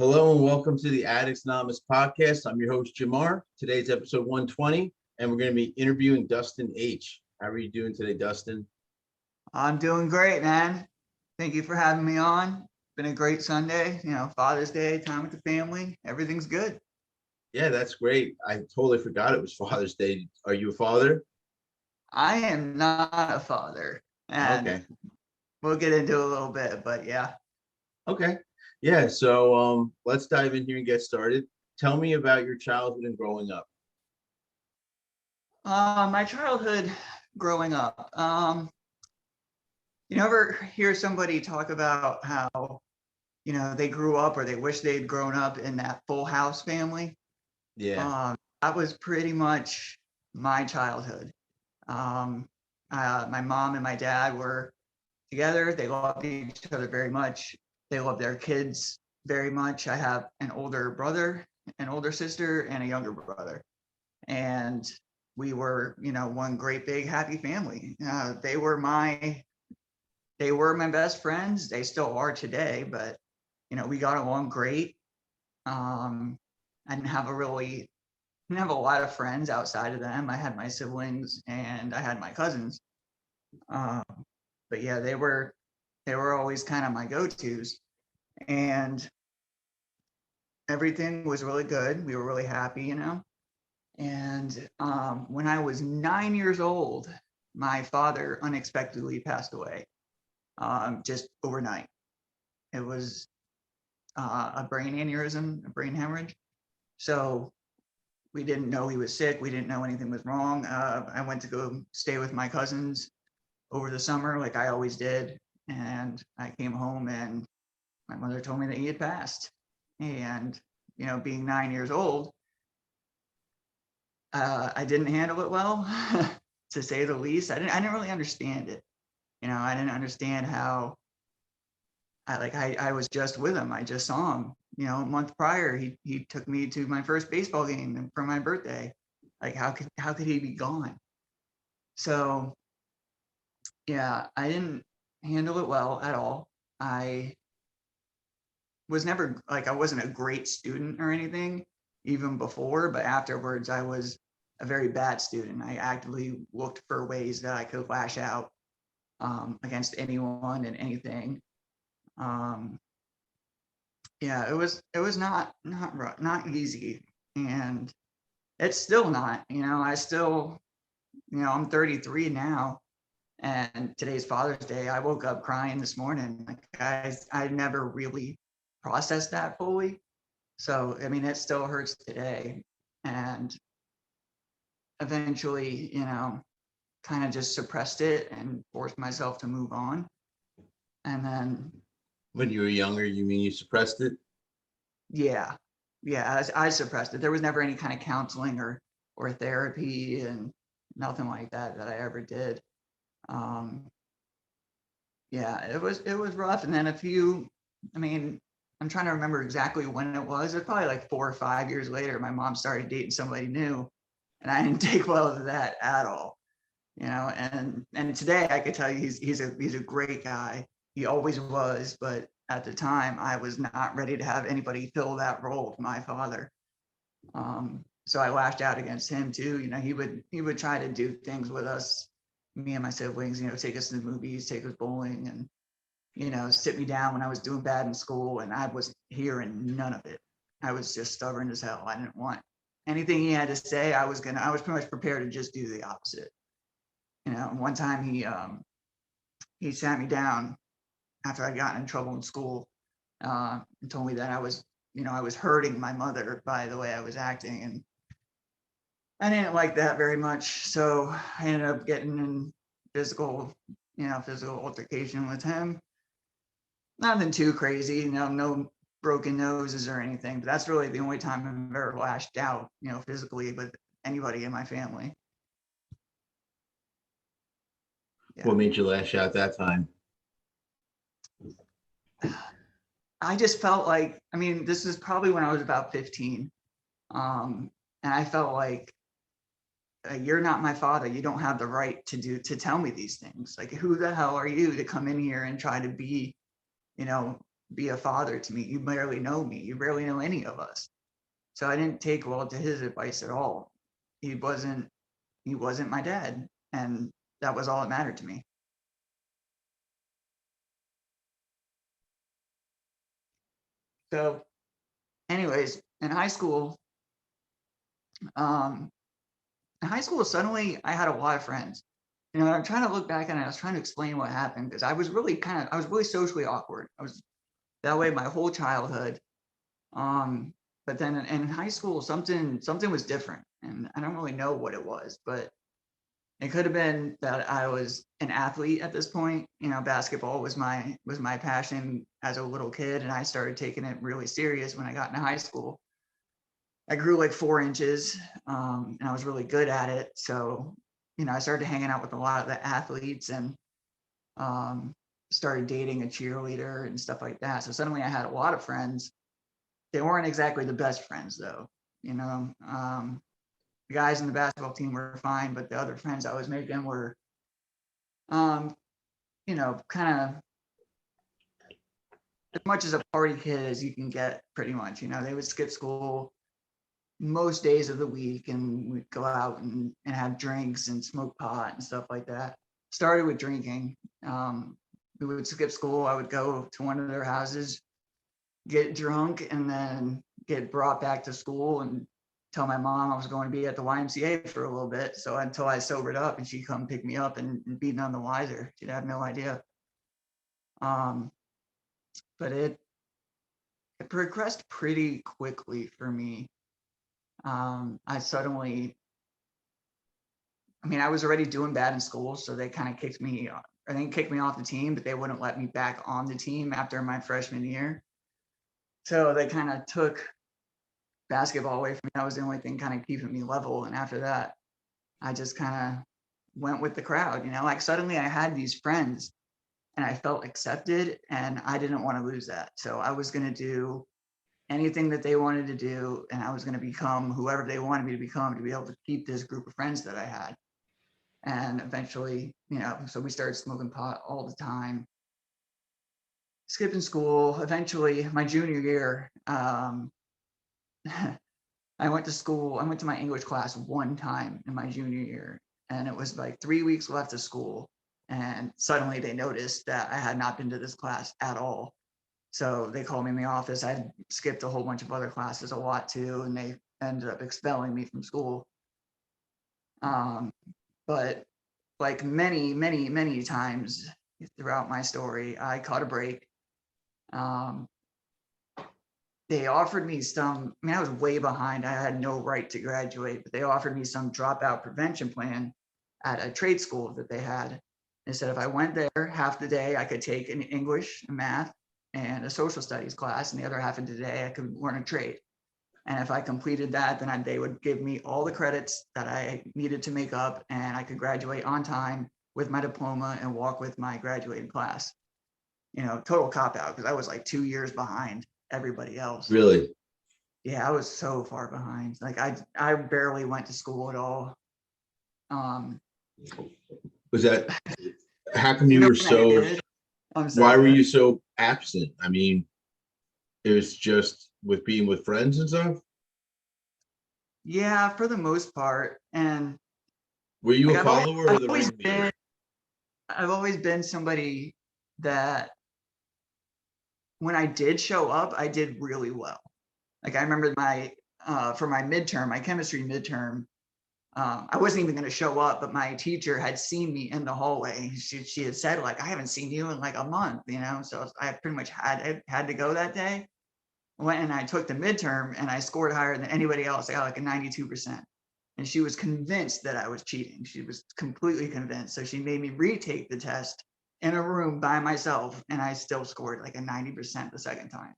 Hello and welcome to the Addicts Anonymous podcast. I'm your host, Jamar. Today's episode 120, and we're going to be interviewing Dustin H. How are you doing today, Dustin? I'm doing great, man. Thank you for having me on. Been a great Sunday, Father's Day, time with the family. Everything's good. Yeah, that's great. I totally forgot it was Father's Day. Are you a father? I am not a father, and Okay. we'll get into it a little bit, but yeah. Okay. Yeah, so let's dive in here and get started. Tell me about your childhood and growing up. My childhood growing up. You ever hear somebody talk about how, they grew up or they wish they'd grown up in that Full House family? Yeah. That was pretty much my childhood. My mom and my dad were together. They loved each other very much. They loved their kids very much. I have an older brother, an older sister, and a younger brother. And we were, one great big happy family. They were my best friends. They still are today, but we got along great. I didn't have a lot of friends outside of them. I had my siblings and I had my cousins. Um, but yeah, they were always kind of my go-tos, and everything was really good. We were really happy. And when I was 9 years old, my father unexpectedly passed away, just overnight. It was a brain aneurysm, a brain hemorrhage. So we didn't know he was sick. We didn't know anything was wrong. I went to go stay with my cousins over the summer, like I always did. And I came home and my mother told me that he had passed. And, being 9 years old, I didn't handle it well, to say the least. I didn't really understand it. I didn't understand how I was just with him. I just saw him, a month prior. He took me to my first baseball game for my birthday. Like how could he be gone? So yeah, I didn't handle it well at all. I was never I wasn't a great student or anything even before, but afterwards I was a very bad student. I actively looked for ways that I could lash out against anyone and anything. Um, yeah, it was not easy, and it's still not. I'm 33 now, and today's Father's Day. I woke up crying this morning. Like I never really processed that fully. So, I mean, it still hurts today. And eventually, kind of just suppressed it and forced myself to move on. And then, When you were younger, you mean you suppressed it? yeah, I suppressed it. There was never any kind of counseling or therapy and nothing like that I ever did. Um, yeah, it was rough. And then I mean, I'm trying to remember exactly when it was. It's probably like 4 or 5 years later, my mom started dating somebody new, and I didn't take well to that at all. And today I could tell you he's a great guy. He always was, but at the time I was not ready to have anybody fill that role of my father. So I lashed out against him too. He would try to do things with us, me and my siblings. Take us to the movies, take us bowling, and sit me down when I was doing bad in school, and I was hearing none of it. I was just stubborn as hell. I didn't want anything he had to say. I was pretty much prepared to just do the opposite. One time he sat me down after I'd gotten in trouble in school, and told me that I was hurting my mother by the way I was acting, and I didn't like that very much. So I ended up getting in physical altercation with him. Nothing too crazy, no broken noses or anything, but that's really the only time I've ever lashed out, physically with anybody in my family. Yeah. What made you lash out that time? I just felt like, I mean, this is probably when I was about 15. And I felt like, you're not my father. You don't have the right to tell me these things. Like, who the hell are you to come in here and try to be, be a father to me. You barely know me. You barely know any of us. So I didn't take well to his advice at all. He wasn't my dad, and that was all that mattered to me. So anyways, um, suddenly I had a lot of friends. I'm trying to look back and I was trying to explain what happened because I was really socially awkward. I was that way my whole childhood. But then in high school, something was different, and I don't really know what it was, but it could have been that I was an athlete at this point. Basketball was my passion as a little kid, and I started taking it really serious when I got into high school. I grew like 4 inches, and I was really good at it. So, I started hanging out with a lot of the athletes and started dating a cheerleader and stuff like that. So suddenly I had a lot of friends. They weren't exactly the best friends though. The guys in the basketball team were fine, but the other friends I was making were, kind of as much as a party kid as you can get, pretty much. They would skip school most days of the week, and we'd go out and have drinks and smoke pot and stuff like that. Started with drinking. We would skip school. I would go to one of their houses, get drunk, and then get brought back to school and tell my mom I was going to be at the YMCA for a little bit. So until I sobered up and she'd come pick me up and be none the wiser. She'd have no idea. But it progressed pretty quickly for me. I was already doing bad in school, so they kind of kicked me off the team, but they wouldn't let me back on the team after my freshman year. So they kind of took basketball away from me. That was the only thing kind of keeping me level. And after that, I just kind of went with the crowd. Like suddenly I had these friends and I felt accepted, and I didn't want to lose that. So I was going to do anything that they wanted to do, and I was going to become whoever they wanted me to become to be able to keep this group of friends that I had. And eventually, so we started smoking pot all the time, skipping school. Eventually, my junior year, I went to my English class one time in my junior year, and it was like 3 weeks left of school. And suddenly they noticed that I had not been to this class at all. So they called me in the office. I had skipped a whole bunch of other classes a lot too, and they ended up expelling me from school. But like many, many, many times throughout my story, I caught a break. They offered me I was way behind. I had no right to graduate, but they offered me some dropout prevention plan at a trade school that they had. They said if I went there half the day, I could take an English, math, and a social studies class, and the other half of the day I could learn a trade. And if I completed that, then they would give me all the credits that I needed to make up, and I could graduate on time with my diploma and walk with my graduating class. Total cop out, because I was like 2 years behind everybody else. Really? Yeah, I was so far behind. Like I barely went to school at all. Was that, how come you were so, why were you so absent? It was just with being with friends and stuff? Yeah, for the most part. And were you a follower or the ringleader? I've always been somebody that when I did show up, I did really well. Like I remember for my midterm, my chemistry midterm, I wasn't even going to show up, but my teacher had seen me in the hallway. She had said, like, I haven't seen you in like a month, so I pretty much had to go that day. Went and I took the midterm and I scored higher than anybody else. I got like a 92%. And she was convinced that I was cheating. She was completely convinced. So she made me retake the test in a room by myself, and I still scored like a 90% the second time.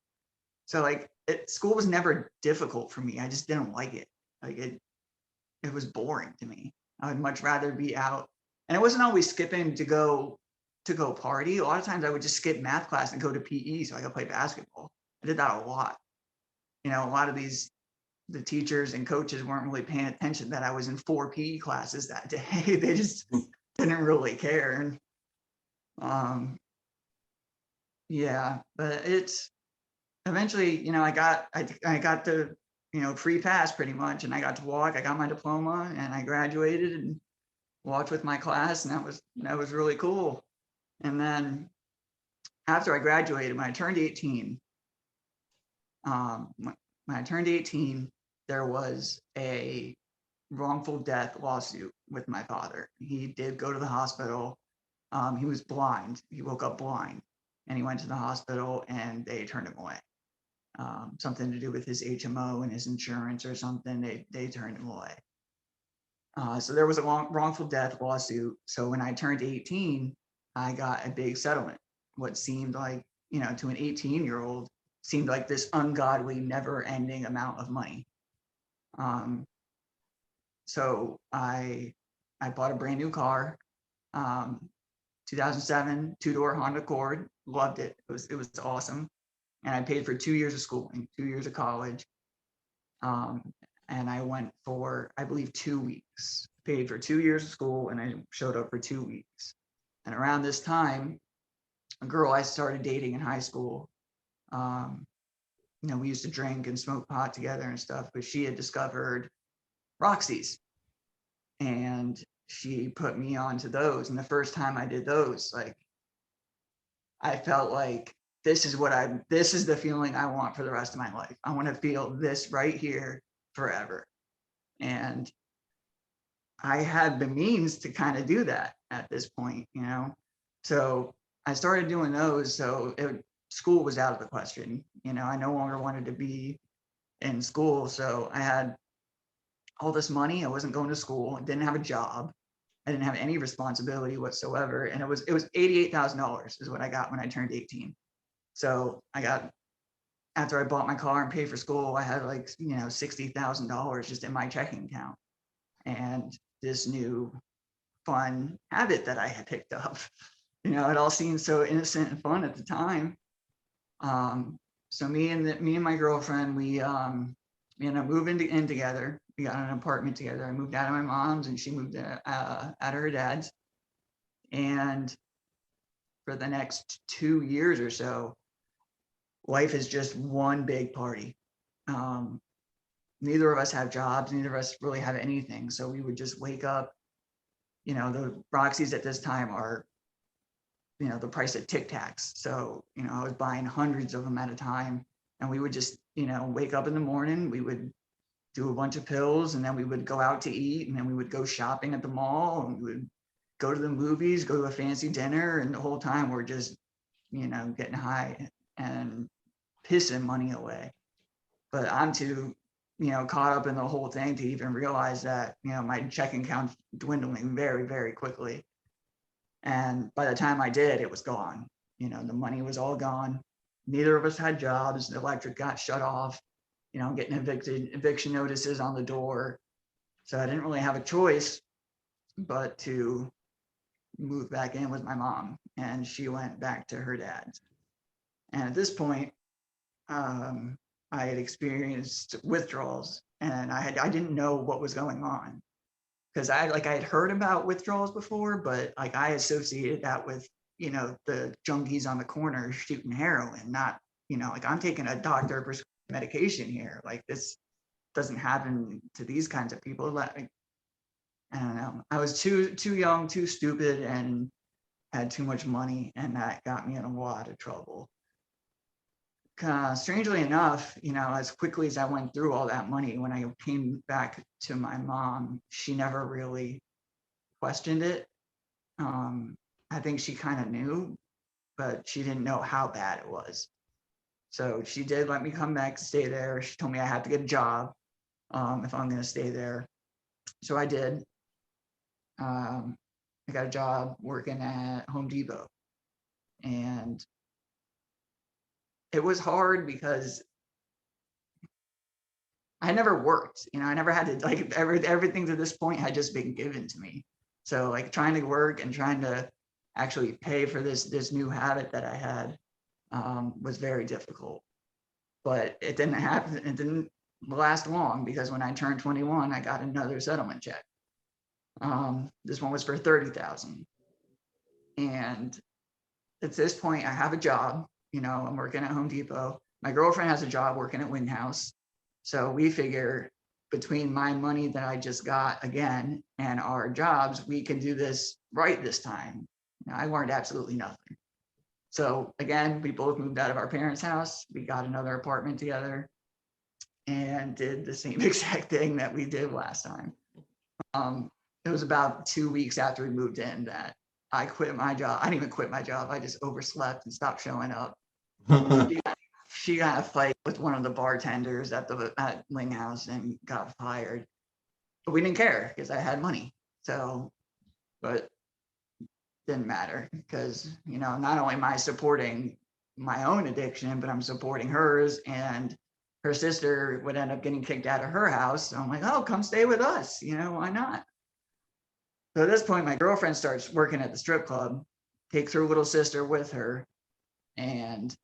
So like school was never difficult for me. I just didn't like it. Like it was boring to me. I would much rather be out. And it wasn't always skipping to go party. A lot of times I would just skip math class and go to PE so I could play basketball. I did that a lot. A lot of the teachers and coaches weren't really paying attention that I was in 4 PE classes that day. They just didn't really care. And Yeah, but it's eventually, I got the, free pass pretty much, and I got to walk. I got my diploma, and I graduated and walked with my class, and that was really cool. And then after I graduated, when I turned 18, when I turned 18, there was a wrongful death lawsuit with my father. He did go to the hospital. He was blind. He woke up blind, and he went to the hospital, and they turned him away. Something to do with his HMO and his insurance or something. They turned him away. So there was a wrongful death lawsuit. So when I turned 18, I got a big settlement. What seemed like, to an 18-year-old, seemed like this ungodly, never-ending amount of money. So I bought a brand new car, 2007 two-door Honda Accord. Loved it. It was awesome. And I paid for 2 years of schooling, 2 years of college. And I went for, I believe, 2 weeks. Paid for 2 years of school, and I showed up for 2 weeks. And around this time, a girl I started dating in high school, we used to drink and smoke pot together and stuff, but she had discovered Roxy's, and she put me onto those. And the first time I did those, like, I felt like this is the feeling I want for the rest of my life. I want to feel this right here forever. And I had the means to kind of do that at this point, So I started doing those. So school was out of the question. I no longer wanted to be in school. So I had all this money. I wasn't going to school. I didn't have a job. I didn't have any responsibility whatsoever. And it was $88,000 is what I got when I turned 18. So after I bought my car and paid for school, I had like, $60,000 just in my checking account. And this new fun habit that I had picked up, it all seemed so innocent and fun at the time. So me and my girlfriend, we moved in together. We got an apartment together. I moved out of my mom's, and she moved out of her dad's. And for the next 2 years or so, life is just one big party. Neither of us have jobs. Neither of us really have anything. So we would just wake up. The Roxy's at this time are, the price of Tic Tacs. So, I was buying hundreds of them at a time. And we would just, wake up in the morning. We would do a bunch of pills, and then we would go out to eat, and then we would go shopping at the mall, and we would go to the movies, go to a fancy dinner. And the whole time we're just, getting high and pissing money away. But I'm too, caught up in the whole thing to even realize that, my checking account's dwindling very, very quickly. And by the time I did, it was gone. The money was all gone. Neither of us had jobs. The electric got shut off. Getting eviction notices on the door. So I didn't really have a choice but to move back in with my mom, and she went back to her dad's. And at this point, I had experienced withdrawals, and I didn't know what was going on, because I had heard about withdrawals before, but like I associated that with, the junkies on the corner shooting heroin, not, like I'm taking a doctor prescribed medication here. Like this doesn't happen to these kinds of people. Like, I don't know. I was too young, too stupid, and had too much money, and that got me in a lot of trouble. Strangely enough, as quickly as I went through all that money, when I came back to my mom, she never really questioned it. I think she kind of knew, but she didn't know how bad it was. So she did let me come back to stay there. She told me I had to get a job if I'm going to stay there. So I did. I got a job working at Home Depot. And it was hard because I never worked. I never had to, like, everything to this point had just been given to me. So like trying to work and trying to actually pay for this new habit that I had was very difficult. But it didn't happen. It didn't last long, because when I turned 21, I got another settlement check. This one was for $30,000. And at this point, I have a job. I'm working at Home Depot. My girlfriend has a job working at Wing House. So we figure between my money that I just got again and our jobs, we can do this right this time. I learned absolutely nothing. So again, we both moved out of our parents' house. We got another apartment together and did the same exact thing that we did last time. It was about 2 weeks after we moved in that I quit my job. I didn't even quit my job. I just overslept and stopped showing up. She got a fight with one of the bartenders at Wing House and got fired. But we didn't care because I had money. So, but didn't matter because, not only am I supporting my own addiction, but I'm supporting hers, and her sister would end up getting kicked out of her house. So I'm like, oh, come stay with us. Why not? So at this point, my girlfriend starts working at the strip club, takes her little sister with her, and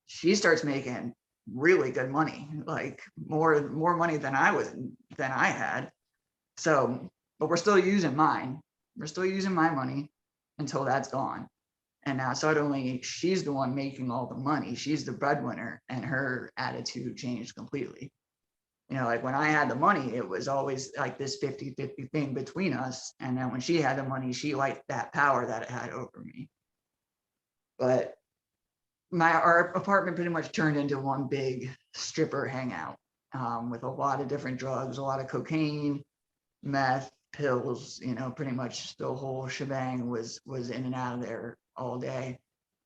she starts making really good money, like more money than I had. So, but we're still using mine. We're still using my money until that's gone. And now suddenly she's the one making all the money. She's the breadwinner, and her attitude changed completely. Like when I had the money, it was always like this 50-50 thing between us. And then when she had the money, she liked that power that it had over me. But our apartment pretty much turned into one big stripper hangout, with a lot of different drugs, a lot of cocaine, meth, pills, pretty much the whole shebang was in and out of there all day.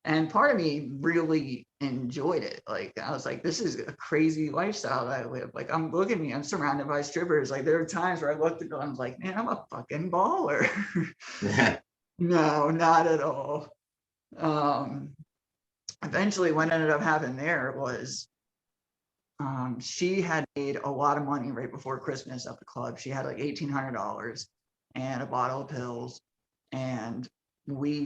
And part of me really enjoyed it. Like, I was like, this is a crazy lifestyle that I live. Like, look at me, I'm surrounded by strippers. Like, there are times where I looked at them, I was like, man, I'm a fucking baller. No, not at all. Eventually what ended up happening there was, she had made a lot of money right before Christmas at the club. She had like $1,800 and a bottle of pills. And we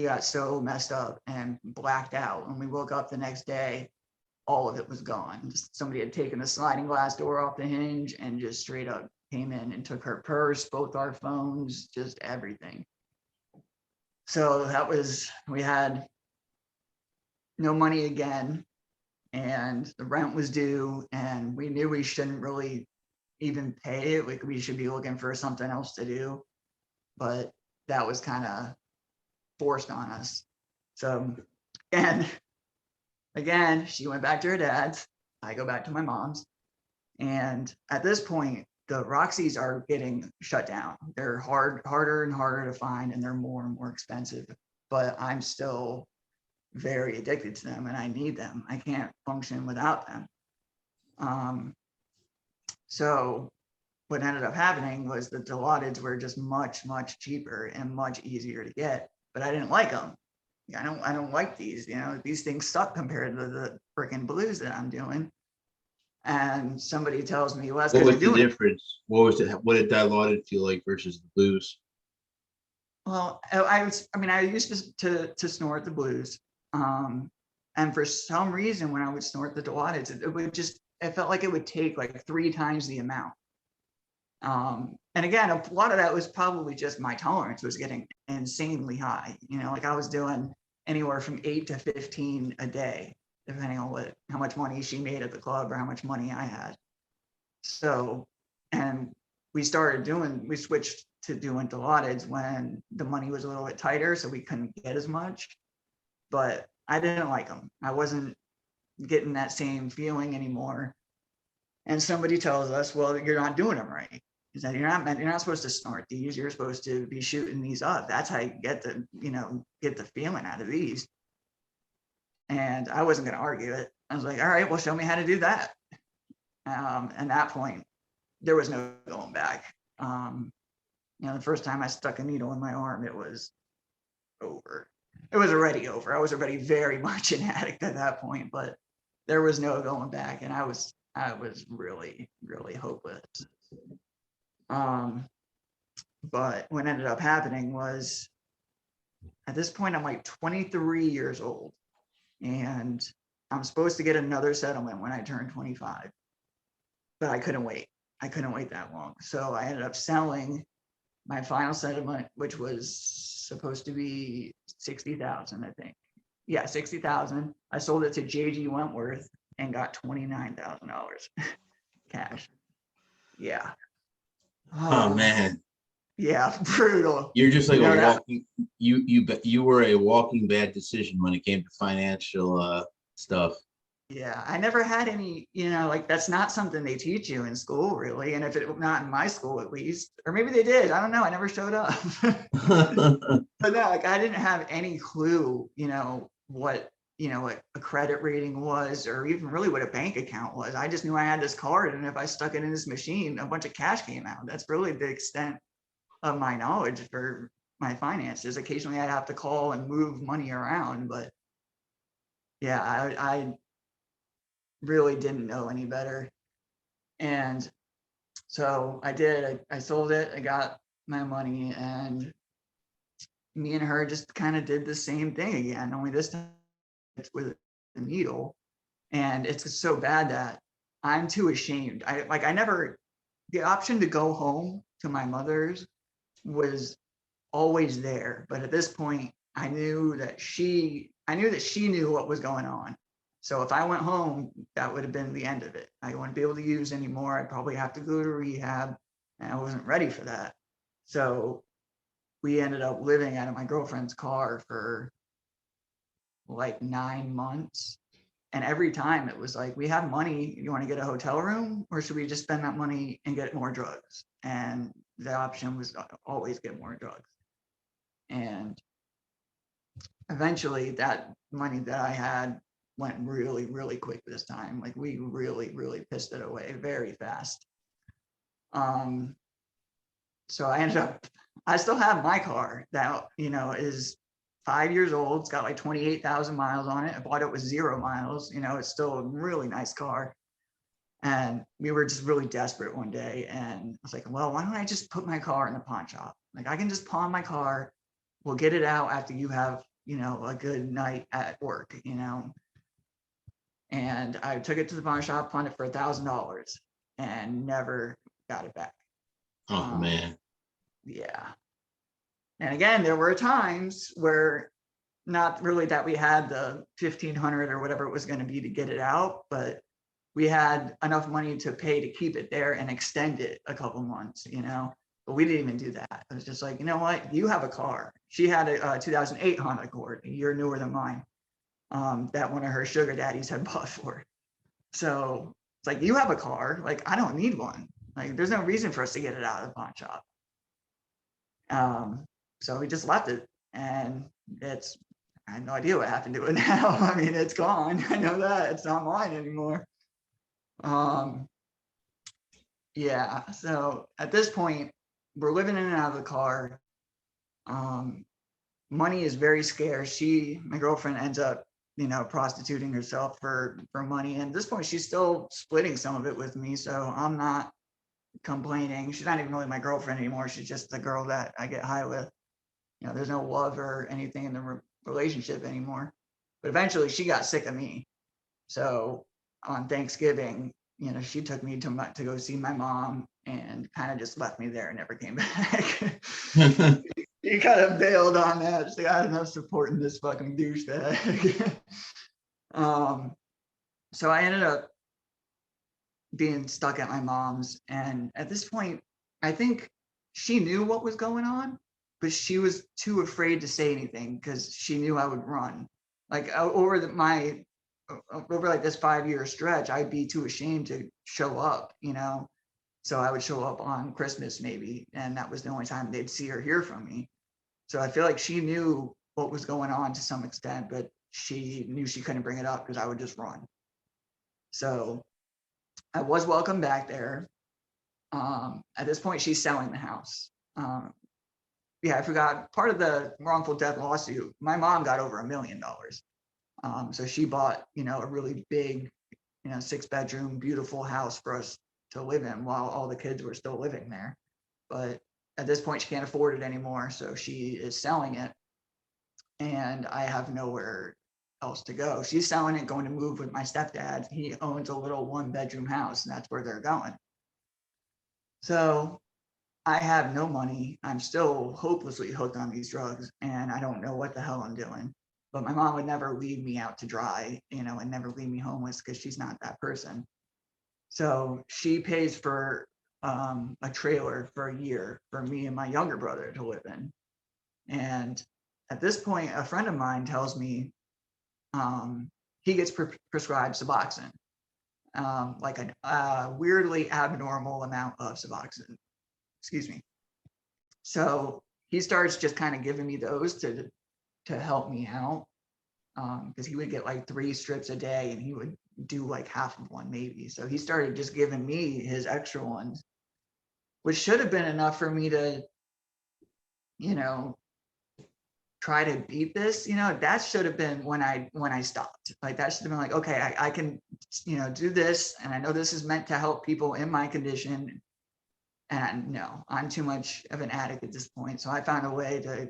got so messed up and blacked out. When we woke up the next day, all of it was gone. Just somebody had taken the sliding glass door off the hinge and just straight up came in and took her purse, both our phones, just everything. So we had no money again, and the rent was due, and we knew we shouldn't really even pay it. Like, we should be looking for something else to do, but that was kind of forced on us. So, and again, she went back to her dad's. I go back to my mom's. And at this point, the Roxys are getting shut down. They're harder and harder to find, and they're more and more expensive. But I'm still very addicted to them, and I need them. I can't function without them. So what ended up happening was the Dilaudid were just much, much cheaper and much easier to get, but I didn't like them. I don't like these, these things suck compared to the freaking blues that I'm doing. And somebody tells me, well, that's what because was you're the doing difference? What did Dilaudid feel like versus the blues? Well, I used to snort the blues. And for some reason, when I would snort the Dilaudid, it felt like it would take like 3 times the amount. And again, a lot of that was probably just my tolerance was getting insanely high. Like I was doing anywhere from 8 to 15 a day, depending on how much money she made at the club or how much money I had. So, and we switched to doing Dilaudid when the money was a little bit tighter, so we couldn't get as much. But I didn't like them. I wasn't getting that same feeling anymore. And somebody tells us, well, you're not doing them right. He said, you're not supposed to snort these. You're supposed to be shooting these up. That's how you get the feeling out of these. And I wasn't going to argue it. I was like, all right, well, show me how to do that. At that point, there was no going back. The first time I stuck a needle in my arm, it was over. It was already over. I was already very much an addict at that point, but there was no going back. And I was really, really hopeless. But what ended up happening was, at this point, I'm like 23 years old, and I'm supposed to get another settlement when I turn 25, but I couldn't wait. I couldn't wait that long. So I ended up selling my final settlement, which was supposed to be $60,000, I think. Yeah, 60,000. I sold it to JG Wentworth and got $29,000 cash. Yeah. Oh man, Yeah, brutal. you're just like You a know that? walking. You were a walking bad decision when it came to financial stuff. Yeah, I never had any, like that's not something they teach you in school really. And if it not in my school at least, or maybe they did, I don't know. I never showed up. But no, like I didn't have any clue, what a credit rating was, or even really what a bank account was. I just knew I had this card, and if I stuck it in this machine, a bunch of cash came out. That's really the extent of my knowledge for my finances. Occasionally, I'd have to call and move money around, but yeah, I really didn't know any better. And so I did. I sold it. I got my money, and me and her just kind of did the same thing again. Only this time it's with a needle, and it's so bad that I'm too ashamed. I never, the option to go home to my mother's was always there, but at this point I knew that she knew what was going on. So if I went home, that would have been the end of it. I wouldn't be able to use anymore. I'd probably have to go to rehab, and I wasn't ready for that. So we ended up living out of my girlfriend's car for like 9 months. And every time it was like, we have money. You want to get a hotel room, or should we just spend that money and get more drugs? And the option was always get more drugs. And eventually that money that I had went really, really quick this time. Like we really, really pissed it away very fast. Um, so I still have my car that, is 5 years old. It's got like 28,000 miles on it. I bought it with 0 miles. It's still a really nice car. And we were just really desperate one day. And I was like, well, why don't I just put my car in the pawn shop? Like I can just pawn my car. We'll get it out after you have, a good night at work, And I took it to the pawn shop, pawned it for $1,000 and never got it back. Oh man. Yeah. And again, there were times where not really that we had the 1,500 or whatever it was going to be to get it out, but we had enough money to pay to keep it there and extend it a couple months, but we didn't even do that. It was just like, you know what, you have a car. She had a 2008 Honda Accord, a year newer than mine, that one of her sugar daddies had bought for her. So it's like, you have a car, like I don't need one. Like there's no reason for us to get it out of the pawn shop. So we just left it, and I have no idea what happened to it now. I mean, it's gone. I know that it's not mine anymore. Yeah. So at this point, we're living in and out of the car. Money is very scarce. My girlfriend ends up, prostituting herself for money. And at this point, she's still splitting some of it with me. So I'm not complaining. She's not even really my girlfriend anymore. She's just the girl that I get high with. There's no love or anything in the relationship anymore. But eventually she got sick of me. So on Thanksgiving, she took me to go see my mom and kind of just left me there and never came back. He kind of bailed on that. Just like, I had enough support in this fucking douchebag. So I ended up being stuck at my mom's. And at this point, I think she knew what was going on, but she was too afraid to say anything because she knew I would run. Like over like this 5-year stretch, I'd be too ashamed to show up, So I would show up on Christmas maybe, and that was the only time they'd see or hear from me. So I feel like she knew what was going on to some extent, but she knew she couldn't bring it up because I would just run. So I was welcome back there. At this point, she's selling the house. Yeah, I forgot part of the wrongful death lawsuit. My mom got over $1 million. So she bought, a really big, 6-bedroom, beautiful house for us to live in while all the kids were still living there. But at this point, she can't afford it anymore. So she is selling it. And I have nowhere else to go. She's selling it, going to move with my stepdad. He owns a little 1-bedroom house, and that's where they're going. So I have no money. I'm still hopelessly hooked on these drugs, and I don't know what the hell I'm doing. but my mom would never leave me out to dry, and never leave me homeless because she's not that person. So she pays for a trailer for a year for me and my younger brother to live in. And at this point, a friend of mine tells me he gets prescribed Suboxone, like a weirdly abnormal amount of Suboxone. Excuse me. So he starts just kind of giving me those to help me out, because he would get like 3 strips a day and he would do like half of one maybe. So he started just giving me his extra ones, which should have been enough for me to, try to beat this. That should have been when I stopped. Like that should have been like, okay, I can, do this, and I know this is meant to help people in my condition. And no, I'm too much of an addict at this point. So I found a way to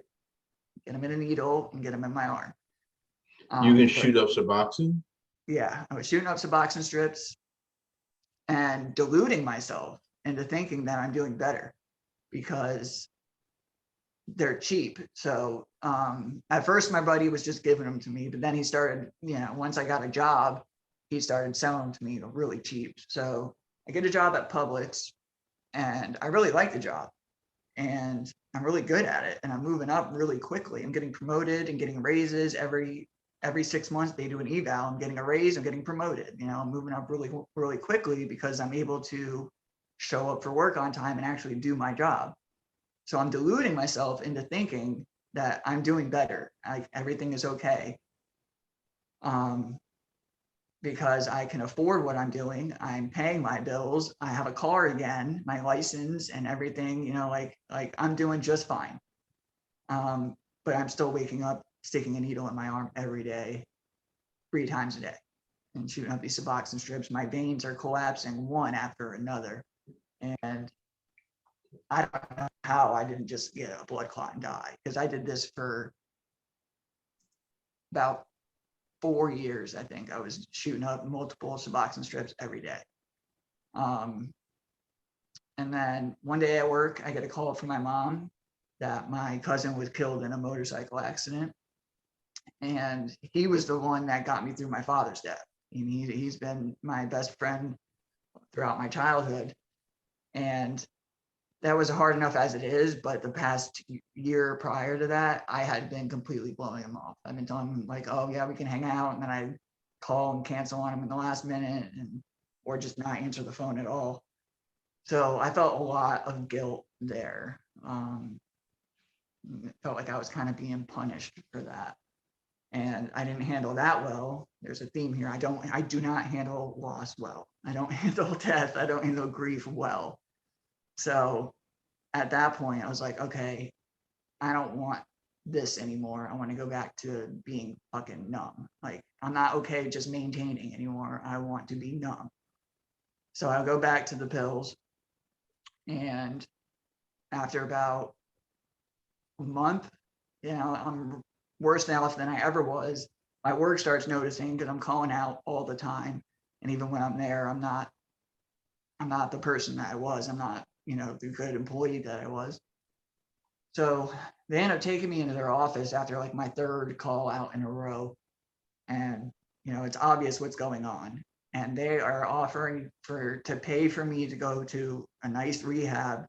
get him in a needle and get him in my arm. You can shoot up Suboxone? Yeah, I was shooting up Suboxone strips and deluding myself into thinking that I'm doing better because they're cheap. So at first my buddy was just giving them to me, but then he started, once I got a job, he started selling them to me really cheap. So I get a job at Publix, and I really like the job, and I'm really good at it, and I'm moving up really quickly. I'm getting promoted and getting raises every 6 months. They do an eval. I'm getting a raise. I'm getting promoted. I'm moving up really, really quickly because I'm able to show up for work on time and actually do my job. So I'm deluding myself into thinking that I'm doing better. Everything is okay. Because I can afford what I'm doing. I'm paying my bills. I have a car again, my license and everything, like I'm doing just fine. But I'm still waking up, sticking a needle in my arm every day, 3 times a day, and shooting up these Suboxone strips. My veins are collapsing one after another. And I don't know how I didn't just get a blood clot and die, because I did this for about 4 years. I think I was shooting up multiple Suboxone strips every day. And then one day at work, I get a call from my mom that my cousin was killed in a motorcycle accident. And he was the one that got me through my father's death. And he's been my best friend throughout my childhood. And that was hard enough as it is, but the past year prior to that, I had been completely blowing him off. I've been telling him like, oh yeah, we can hang out. And then I call and cancel on him in the last minute, or just not answer the phone at all. So I felt a lot of guilt there. It felt like I was kind of being punished for that. And I didn't handle that well. There's a theme here. I do not handle loss well. I don't handle death. I don't handle grief well. So at that point, I was like, okay, I don't want this anymore. I want to go back to being fucking numb. Like, I'm not okay just maintaining anymore. I want to be numb. So I'll go back to the pills. And after about a month, I'm worse now than I ever was. My work starts noticing because I'm calling out all the time. And even when I'm there, I'm not the person that I was. I'm not, the good employee that I was. So they end up taking me into their office after like my 3rd call out in a row. And, it's obvious what's going on. And they are offering to pay for me to go to a nice rehab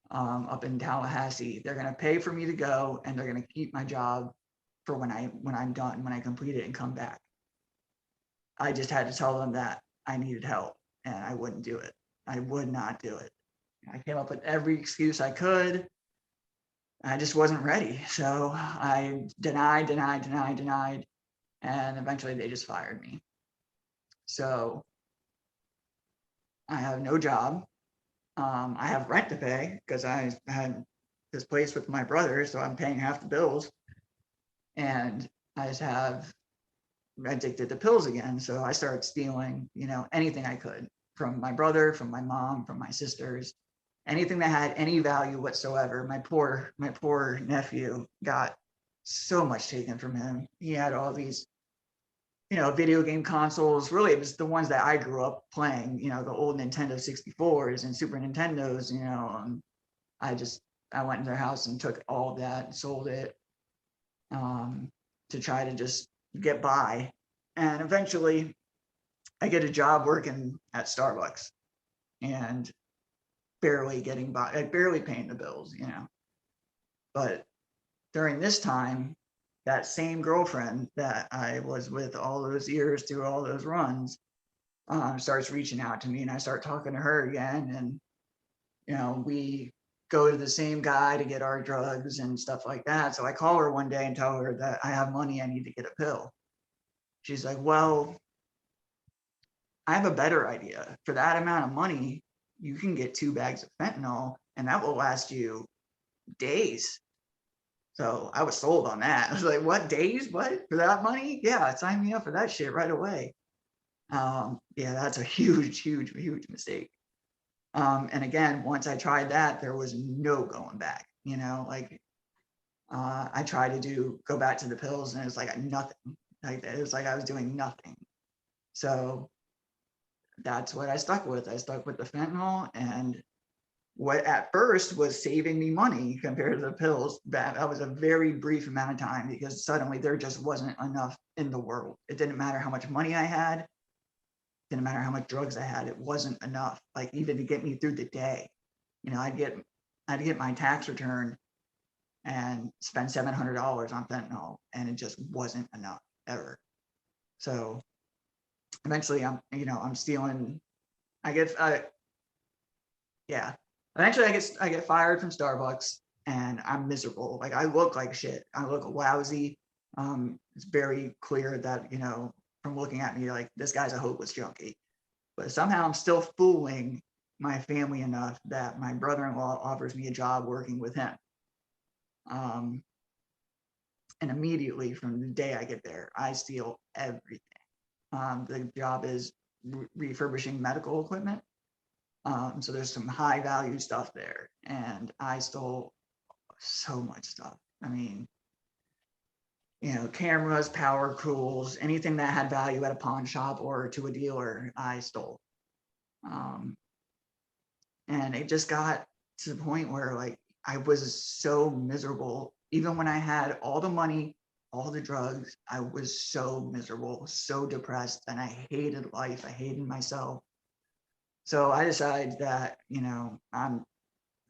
up in Tallahassee. They're going to pay for me to go, and they're going to keep my job for when I'm done, when I complete it and come back. I just had to tell them that I needed help, and I wouldn't do it. I would not do it. I came up with every excuse I could. I just wasn't ready. So I denied. And eventually they just fired me. So I have no job. I have rent to pay because I had this place with my brother, so I'm paying half the bills. And I just have addicted to pills again. So I started stealing, anything I could from my brother, from my mom, from my sisters, anything that had any value whatsoever. My poor nephew got so much taken from him. He had all these, video game consoles. Really, it was the ones that I grew up playing, the old Nintendo 64s and Super Nintendos, I went in their house and took all of that and sold it. to try to just get by. And eventually I get a job working at Starbucks and barely getting by, like barely paying the bills, you know. But during this time, that same girlfriend that I was with all those years through all those runs starts reaching out to me, and I start talking to her again. And, you know, we go to the same guy to get our drugs and stuff like that. So I call her one day and tell her that I have money, I need to get a pill. She's like, well, I have a better idea. For that amount of money, you can get 2 bags of fentanyl and that will last you days. So I was sold on that. I was like, what, days? What? For that money? Yeah, sign me up for that shit right away. Yeah, that's a huge, huge, huge mistake. And again, once I tried that, there was no going back, you know, like I tried to go back to the pills and it was like nothing. Like it was like I was doing nothing. So that's what I stuck with. I stuck with the fentanyl, and what at first was saving me money compared to the pills, that was a very brief amount of time, because suddenly there just wasn't enough in the world. It didn't matter how much money I had, didn't matter how much drugs I had, it wasn't enough, like even to get me through the day. You know, I'd get my tax return and spend $700 on fentanyl, and it just wasn't enough ever. So eventually I'm stealing, I get yeah. Eventually I get fired from Starbucks, and I'm miserable. Like I look like shit. I look lousy. It's very clear that, you know, from looking at me, like this guy's a hopeless junkie. But somehow I'm still fooling my family enough that my brother-in-law offers me a job working with him. And immediately from the day I get there, I steal everything. The job is refurbishing medical equipment. So there's some high value stuff there, and I stole so much stuff. I mean, you know, cameras, power tools, anything that had value at a pawn shop or to a dealer, I stole. And it just got to the point where like I was so miserable. Even when I had all the money, all the drugs, I was so miserable, so depressed, and I hated life. I hated myself. So I decided that, you know, I'm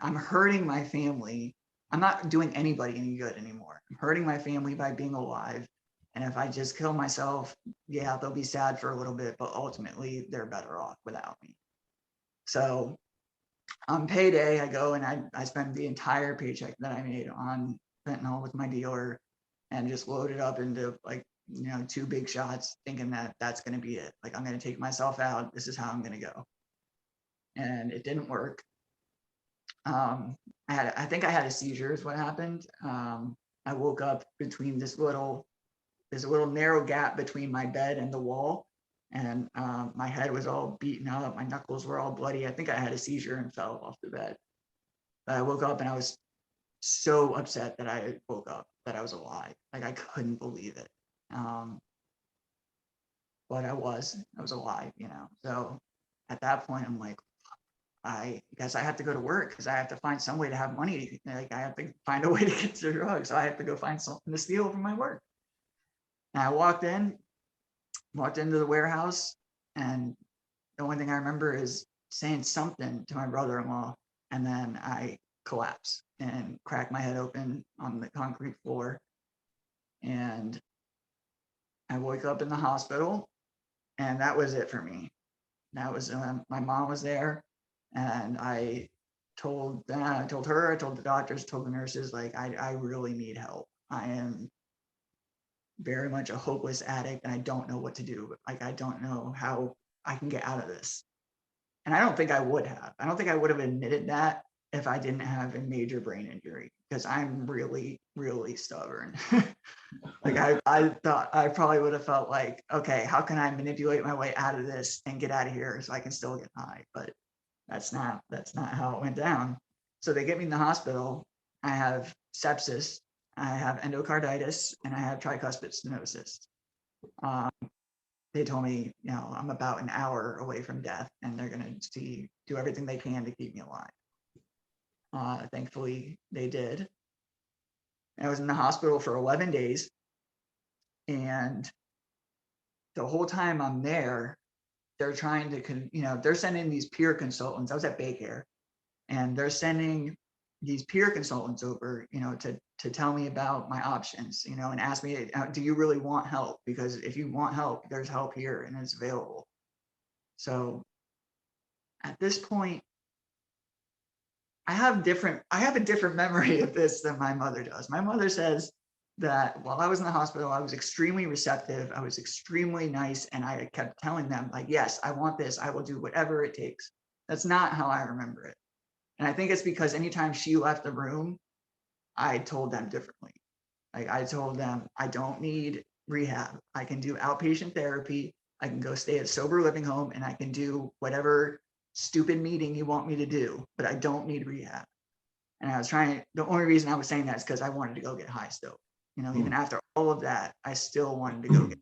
hurting my family. I'm not doing anybody any good anymore. I'm hurting my family by being alive. And if I just kill myself, yeah, they'll be sad for a little bit, but ultimately they're better off without me. So on payday, I go and I spend the entire paycheck that I made on fentanyl with my dealer, and just load it up into like, you know, 2 big shots, thinking that that's going to be it. Like I'm going to take myself out. This is how I'm going to go. And it didn't work. I think I had a seizure is what happened. I woke up between this little narrow gap between my bed and the wall, and my head was all beaten up. My knuckles were all bloody. I think I had a seizure and fell off the bed. But I woke up and I was so upset that I woke up, that I was alive. Like I couldn't believe it. But I was alive, you know. So at that point, I'm like, I guess I have to go to work, because I have to find some way to have money. Like I have to find a way to get to drugs. So I have to go find something to steal from my work. And I walked into the warehouse, and the only thing I remember is saying something to my brother-in-law, and then I collapse and crack my head open on the concrete floor. And I woke up in the hospital, and that was it for me. That was my mom was there, and I told her, I told the doctors, told the nurses, like I really need help. I am very much a hopeless addict, and I don't know what to do. Like I don't know how I can get out of this. And I don't think I would have. I don't think I would have admitted that if I didn't have a major brain injury, because I'm really, really stubborn. Like I thought I probably would have felt like, okay, how can I manipulate my way out of this and get out of here so I can still get high? But that's not how it went down. So they get me in the hospital. I have sepsis, I have endocarditis, and I have tricuspid stenosis. They told me, you know, I'm about an hour away from death, and they're going to do everything they can to keep me alive. Thankfully, they did. I was in the hospital for 11 days. And the whole time I'm there, they're trying to, they're sending these peer consultants. I was at Baycare, and they're sending these peer consultants over, to tell me about my options, and ask me, do you really want help? Because if you want help, there's help here and it's available. So at this point, I have a different memory of this than my mother does. My mother says that while I was in the hospital, I was extremely receptive. I was extremely nice. And I kept telling them, like, yes, I want this. I will do whatever it takes. That's not how I remember it. And I think it's because anytime she left the room, I told them differently. Like, I told them, I don't need rehab. I can do outpatient therapy. I can go stay at a sober living home, and I can do whatever stupid meeting you want me to do, but I don't need rehab. And the only reason I was saying that is because I wanted to go get high still. Even after all of that, I still wanted to go get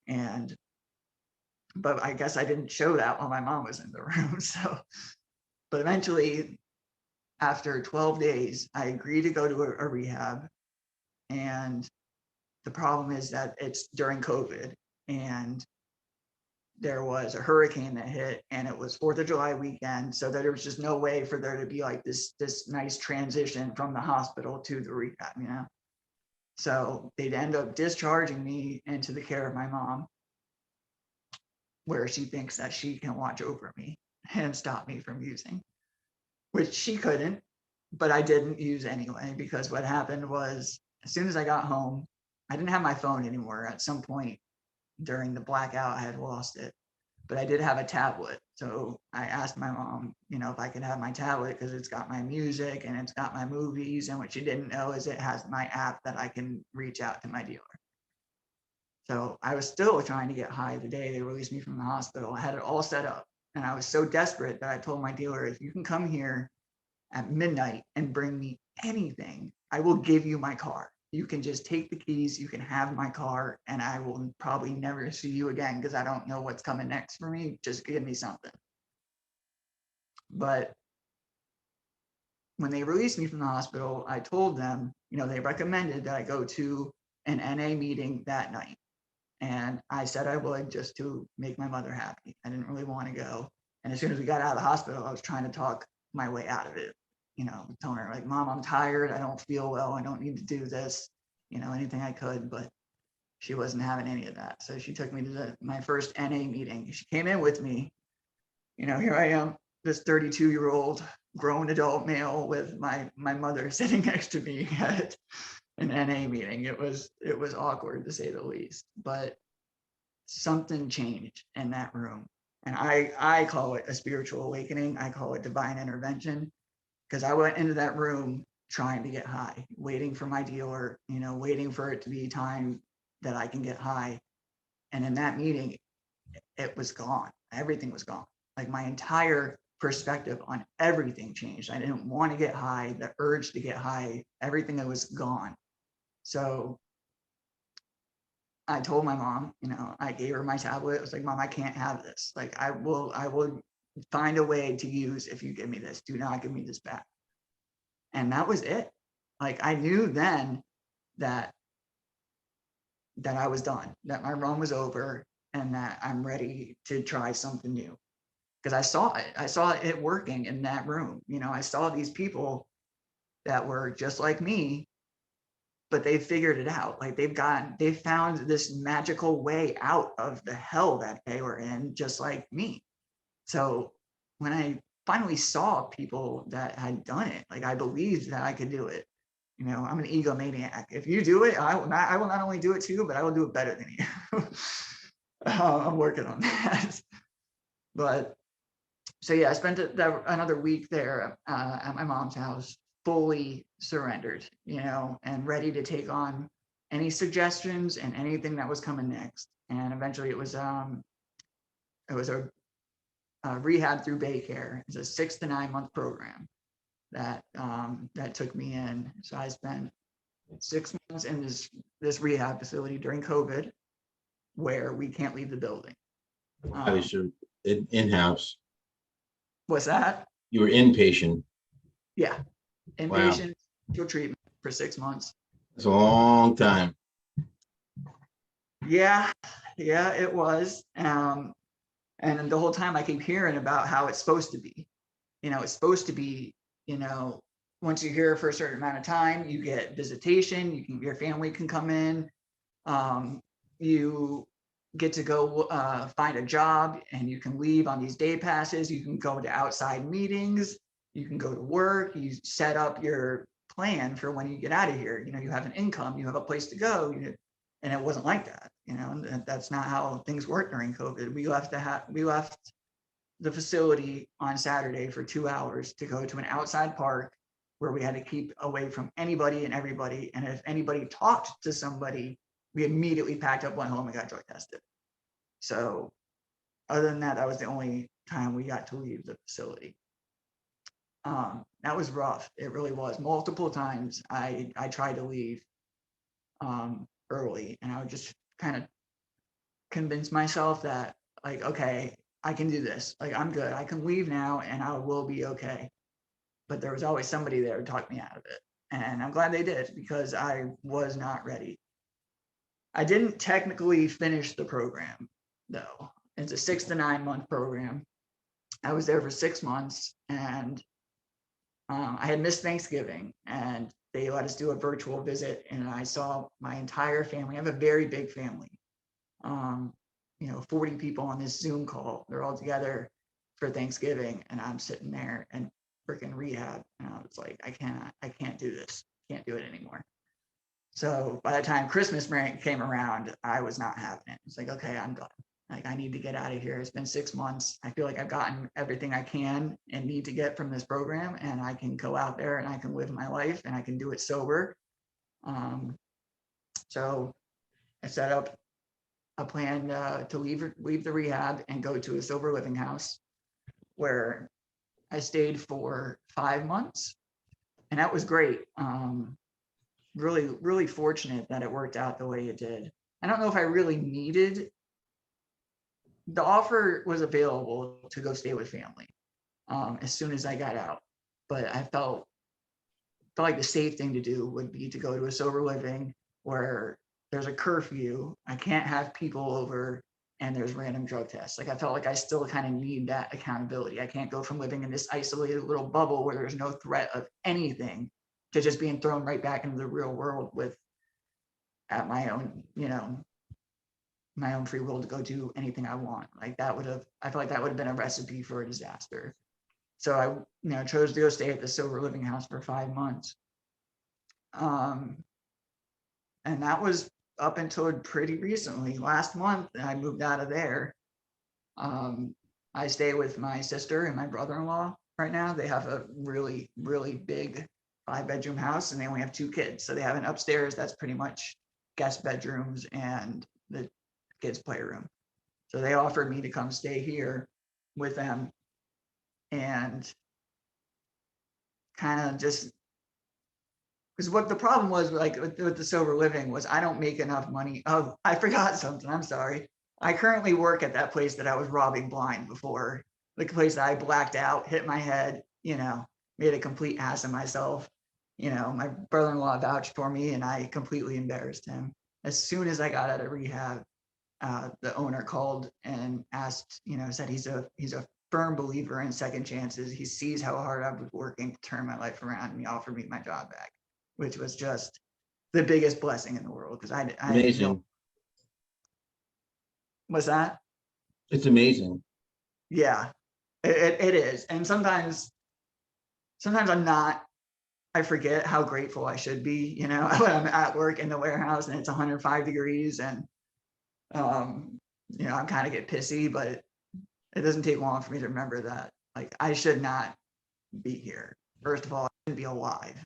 high. But I guess I didn't show that while my mom was in the room. So, but eventually, after 12 days, I agreed to go to a rehab. And the problem is that it's during COVID, and there was a hurricane that hit, and it was 4th of July weekend. So there was just no way for there to be like this nice transition from the hospital to the rehab, So they'd end up discharging me into the care of my mom, where she thinks that she can watch over me and stop me from using, which she couldn't, but I didn't use anyway, because what happened was, as soon as I got home, I didn't have my phone anymore. At some point during the blackout, I had lost it, but I did have a tablet. So I asked my mom, if I could have my tablet, because it's got my music and it's got my movies. And what she didn't know is it has my app that I can reach out to my dealer. So I was still trying to get high the day they released me from the hospital. I had it all set up, and I was so desperate that I told my dealer, if you can come here at midnight and bring me anything, I will give you my car. You can just take the keys, you can have my car, and I will probably never see you again, because I don't know what's coming next for me. Just give me something. But when they released me from the hospital, I told them, they recommended that I go to an NA meeting that night. And I said I would, just to make my mother happy. I didn't really want to go. And as soon as we got out of the hospital, I was trying to talk my way out of it. Telling her, like, Mom, I'm tired. I don't feel well. I don't need to do this, anything I could. But she wasn't having any of that. So she took me to my first NA meeting. She came in with me. Here I am, this 32-year-old grown adult male with my mother sitting next to me at an NA meeting. It was awkward, to say the least, but something changed in that room. And I call it a spiritual awakening. I call it divine intervention, because I went into that room trying to get high, waiting for my dealer, waiting for it to be time that I can get high. And in that meeting, it was gone. Everything was gone. Like, my entire perspective on everything changed. I didn't want to get high. The urge to get high, everything that was gone. So I told my mom, I gave her my tablet. I was like, Mom, I can't have this. Like, I will find a way to use if you give me this. Do not give me this back. And that was it. Like, I knew then that I was done, that my run was over, and that I'm ready to try something new. Because I saw it working in that room. I saw these people that were just like me, but they figured it out. Like, they found this magical way out of the hell that they were in, just like me. So when I finally saw people that had done it, like, I believed that I could do it. I'm an egomaniac. If you do it, I will not only do it too, but I will do it better than you. I'm working on that. But so yeah, I spent another week there at my mom's house, fully surrendered, and ready to take on any suggestions and anything that was coming next. And eventually it was a rehab through Baycare. It's a 6 to 9 month program that took me in. So I spent 6 months in this rehab facility during COVID, where we can't leave the building. In-house. What's that? You were inpatient. Yeah, inpatient treatment for 6 months. It's a long time. Yeah, yeah, it was. And the whole time I keep hearing about how it's supposed to be. It's supposed to be, you know, once you're here for a certain amount of time, you get visitation, your family can come in, you get to go find a job and you can leave on these day passes, you can go to outside meetings, you can go to work, you set up your plan for when you get out of here. You have an income, you have a place to go, and it wasn't like that, and that's not how things worked during COVID. We left the facility on Saturday for 2 hours to go to an outside park where we had to keep away from anybody and everybody. And if anybody talked to somebody, we immediately packed up, went home, and got drug tested. So other than that, that was the only time we got to leave the facility. That was rough. It really was. Multiple times I tried to leave early, and I would just kind of convince myself that, like, okay, I can do this. Like, I'm good. I can leave now and I will be okay. But there was always somebody there to talk me out of it. And I'm glad they did, because I was not ready. I didn't technically finish the program, though. It's a 6 to 9 month program. I was there for 6 months, and I had missed Thanksgiving, and they let us do a virtual visit, and I saw my entire family. I have a very big family. 40 people on this Zoom call. They're all together for Thanksgiving, and I'm sitting there and freaking rehab. And I was like, I can't do this. Can't do it anymore. So by the time Christmas came around, I was not having it. It's like, okay, I'm done. Like, I need to get out of here. It's been 6 months. I feel like I've gotten everything I can and need to get from this program, and I can go out there and I can live my life and I can do it sober. So I set up a plan to leave the rehab and go to a sober living house, where I stayed for 5 months, and that was great. Really, really fortunate that it worked out the way it did. I don't know if I really needed. The offer was available to go stay with family as soon as I got out, but I felt like the safe thing to do would be to go to a sober living where there's a curfew. I can't have people over, and there's random drug tests. Like, I felt like I still kind of need that accountability. I can't go from living in this isolated little bubble where there's no threat of anything to just being thrown right back into the real world at my own, my own free will to go do anything I want. Like, I feel like that would have been a recipe for a disaster. So I, chose to go stay at the sober living house for 5 months. And that was up until pretty recently. Last month, I moved out of there. I stay with my sister and my brother-in-law right now. They have a really, really big 5-bedroom house, and they only have 2 kids. So they have an upstairs that's pretty much guest bedrooms and the kids' playroom. So they offered me to come stay here with them, and kind of just, because what the problem was, like, with the sober living, was I don't make enough money. Oh, I forgot something. I'm sorry. I currently work at that place that I was robbing blind before, the place that I blacked out, hit my head, made a complete ass of myself. My brother-in-law vouched for me, and I completely embarrassed him. As soon as I got out of rehab, the owner called and asked, said he's a firm believer in second chances. He sees how hard I was working to turn my life around, and he offered me my job back, which was just the biggest blessing in the world, because I didn't know. Amazing. What's that? It's amazing. Yeah, it is. And sometimes I forget how grateful I should be, when I'm at work in the warehouse and it's 105 degrees, and I'm kind of get pissy, but it doesn't take long for me to remember that, like, I should not be here. First of all, I shouldn't be alive.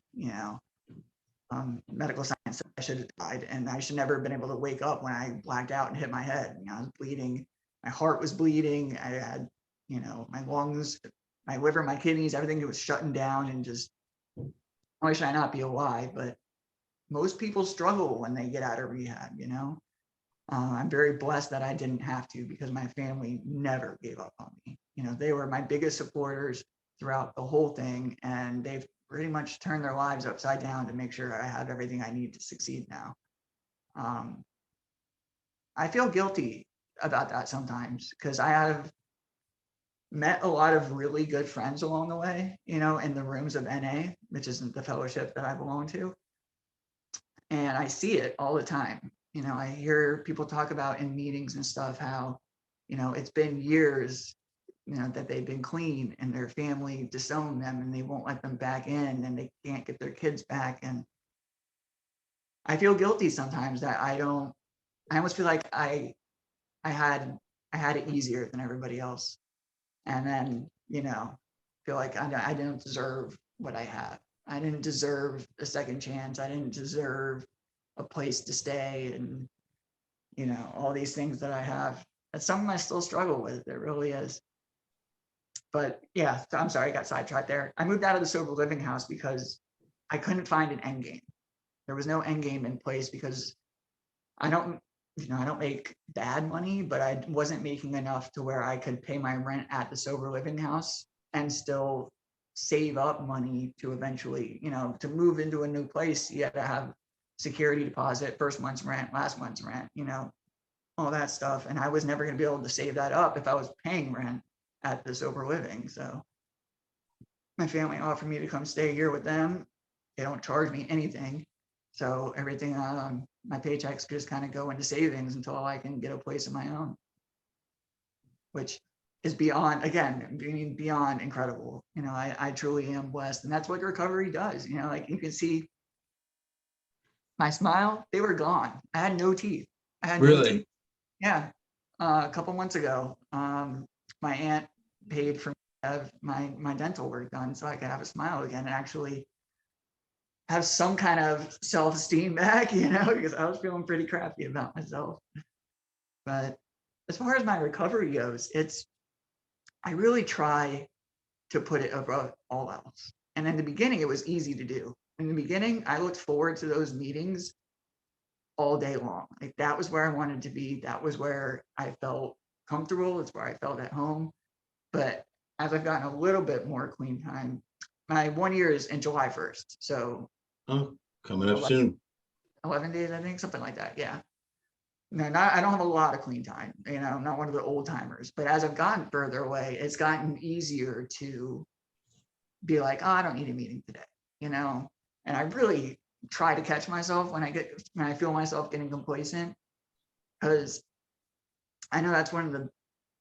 Medical science, I should have died, and I should never have been able to wake up when I blacked out and hit my head. I was bleeding. My heart was bleeding. I had, my lungs, my liver, my kidneys, everything was shutting down, and just, why should I not be alive? But most people struggle when they get out of rehab, I'm very blessed that I didn't have to, because my family never gave up on me. They were my biggest supporters throughout the whole thing, and they've pretty much turned their lives upside down to make sure I have everything I need to succeed now. I feel guilty about that sometimes because I have met a lot of really good friends along the way, you know, in the rooms of NA, which isn't the fellowship that I belong to. And I see it all the time. You know, I hear people talk about in meetings and stuff how, you know, it's been years, you know, that they've been clean and their family disowned them and they won't let them back in and they can't get their kids back. And I feel guilty sometimes that I almost feel like I had it easier than everybody else. And then, you know, feel like I didn't deserve what I have. I didn't deserve a second chance. I didn't deserve a place to stay and, you know, all these things that I have. That's something I still struggle with. It really is. But yeah, so I'm sorry, I got sidetracked there. I moved out of the sober living house because I couldn't find an end game. There was no end game in place because I don't, you know, I don't make bad money, but I wasn't making enough to where I could pay my rent at the sober living house and still save up money to eventually, you know, to move into a new place. You have to have security deposit, first month's rent, last month's rent, you know, all that stuff. And I was never going to be able to save that up if I was paying rent at the sober living. So my family offered me to come stay here with them. They don't charge me anything. So everything my paychecks just kind of go into savings until I can get a place of my own, which is beyond, again, being beyond incredible. You know, I truly am blessed. And that's what recovery does. You know, like you can see my smile, they were gone. I had no teeth. I had no teeth. Yeah. A couple months ago, my aunt paid for me to have my dental work done so I could have a smile again and actually have some kind of self-esteem back, you know, because I was feeling pretty crappy about myself. But as far as my recovery goes, I really try to put it above all else. And in the beginning, it was easy to do. In the beginning, I looked forward to those meetings all day long. Like that was where I wanted to be. That was where I felt comfortable. It's where I felt at home. But as I've gotten a little bit more clean time, my 1 year is in July 1st. So coming up soon. 11 days, I think, something like that. Yeah. No, I don't have a lot of clean time. You know, I'm not one of the old timers. But as I've gotten further away, it's gotten easier to be like, oh, I don't need a meeting today, you know? And I really try to catch myself when I feel myself getting complacent, because I know that's one of the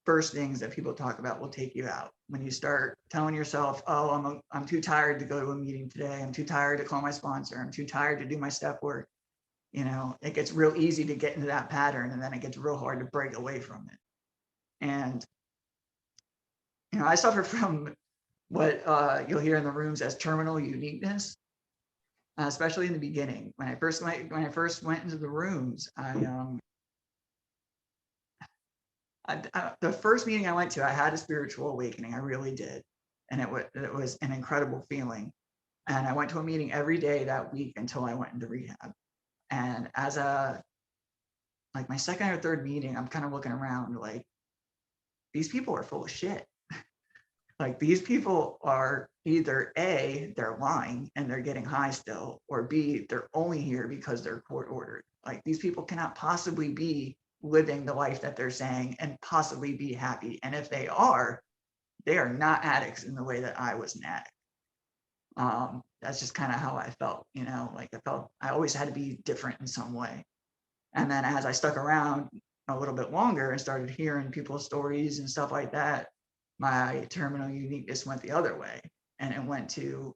first things that people talk about will take you out. When you start telling yourself, oh, I'm too tired to go to a meeting today. I'm too tired to call my sponsor. I'm too tired to do my step work. You know, it gets real easy to get into that pattern, and then it gets real hard to break away from it. And, you know, I suffer from what you'll hear in the rooms as terminal uniqueness, especially in the beginning. When I first went into the rooms, the first meeting I went to, I had a spiritual awakening. I really did, and it was an incredible feeling. And I went to a meeting every day that week until I went into rehab. And as like my second or third meeting, I'm kind of looking around like, these people are full of shit. Like these people are either A, they're lying and they're getting high still, or B, they're only here because they're court ordered. Like these people cannot possibly be living the life that they're saying and possibly be happy. And if they are not addicts in the way that I was an addict. That's just kind of how I felt, you know, like I always had to be different in some way. And then as I stuck around a little bit longer and started hearing people's stories and stuff like that, my terminal uniqueness went the other way. And it went to,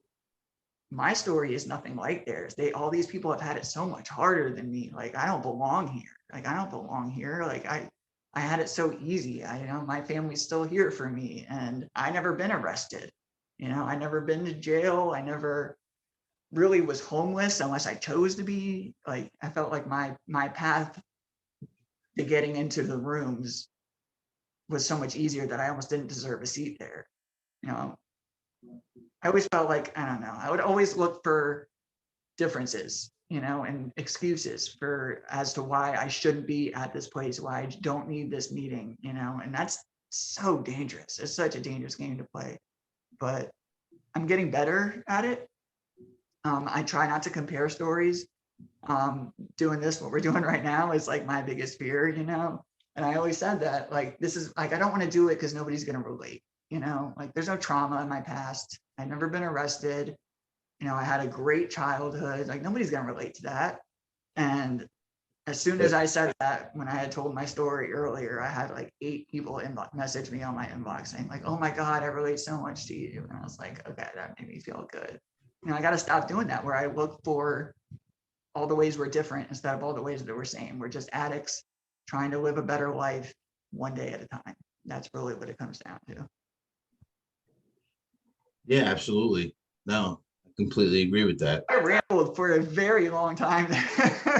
my story is nothing like theirs. All these people have had it so much harder than me. Like, I don't belong here. Like, I don't belong here. Like, I had it so easy. You know, my family's still here for me. And I never been arrested. You know, I never been to jail. I never really was homeless unless I chose to be. Like, I felt like my path to getting into the rooms was so much easier that I almost didn't deserve a seat there. You know, I always felt like, I don't know, I would always look for differences, you know, and excuses as to why I shouldn't be at this place, why I don't need this meeting, you know, and that's so dangerous. It's such a dangerous game to play, but I'm getting better at it. I try not to compare stories. Doing this, what we're doing right now is like my biggest fear, you know? And I always said that, like, this is like, I don't want to do it because nobody's going to relate, you know? Like, there's no trauma in my past. I've never been arrested. You know, I had a great childhood. Like, nobody's going to relate to that. And as soon as I said that, when I had told my story earlier, I had like 8 people message me on my inbox saying like, "Oh my God, I relate so much to you." And I was like, okay, that made me feel good. You know, I got to stop doing that where I look for all the ways we're different instead of all the ways that we're same. We're just addicts trying to live a better life one day at a time. That's really what it comes down to. Yeah, absolutely. No, I completely agree with that. I rambled for a very long time.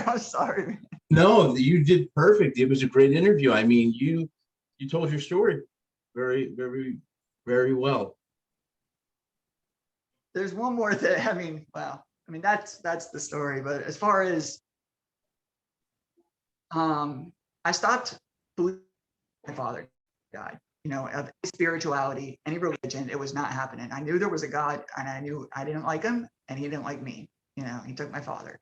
I'm sorry. No, you did perfect. It was a great interview. I mean, you told your story very, very, very well. There's one more thing. I mean, well, I mean that's the story. But as far as I stopped believing my father died. You know, of spirituality, any religion, it was not happening. I knew there was a God, and I knew I didn't like him, and he didn't like me. You know, he took my father.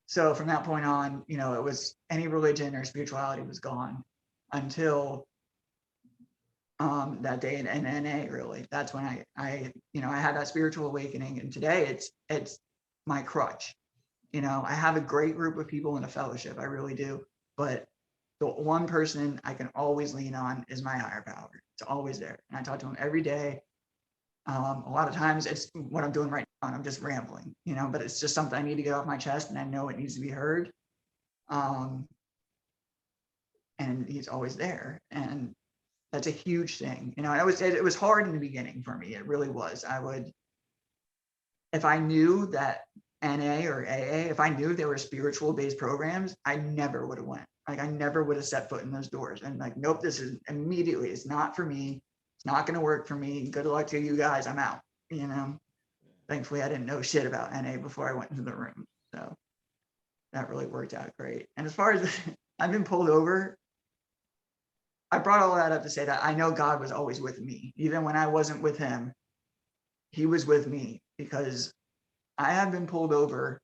So from that point on, you know, it was any religion or spirituality was gone until that day in NA. Really, that's when I you know, I had that spiritual awakening, and today it's my crutch. You know, I have a great group of people in a fellowship, I really do, but the one person I can always lean on is my higher power. It's always there, and I talk to him every day. A lot of times it's what I'm doing right now, and I'm just rambling, you know, but it's just something I need to get off my chest, and I know it needs to be heard. Um, and he's always there, and that's a huge thing, you know. It was hard in the beginning for me. It really was. I would, if I knew that NA or AA, if I knew there were spiritual based programs, I never would have went. Like, I never would have set foot in those doors. And like, nope, this is immediately, it's not for me. It's not going to work for me. Good luck to you guys. I'm out. You know, thankfully I didn't know shit about NA before I went into the room. So that really worked out great. And as far as I've been pulled over, I brought all that up to say that I know God was always with me. Even when I wasn't with him, he was with me, because I have been pulled over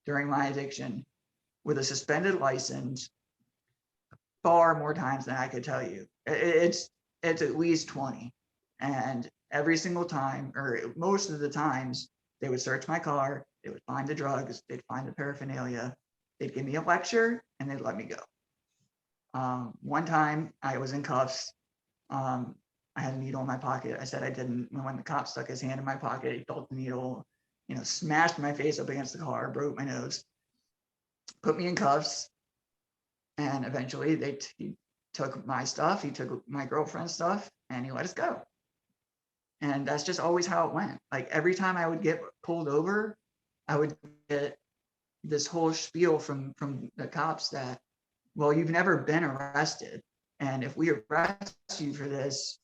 during my addiction with a suspended license far more times than I could tell you. It's at least 20. And every single time, or most of the times, they would search my car, they would find the drugs, they'd find the paraphernalia, they'd give me a lecture, and they'd let me go. One time I was in cuffs. I had a needle in my pocket. I said I didn't. When the cop stuck his hand in my pocket, he felt the needle, you know, smashed my face up against the car, broke my nose, put me in cuffs, and eventually he took my stuff, he took my girlfriend's stuff, and he let us go. And that's just always how it went. Like, every time I would get pulled over, I would get this whole spiel from the cops that, well, you've never been arrested, and if we arrest you for this,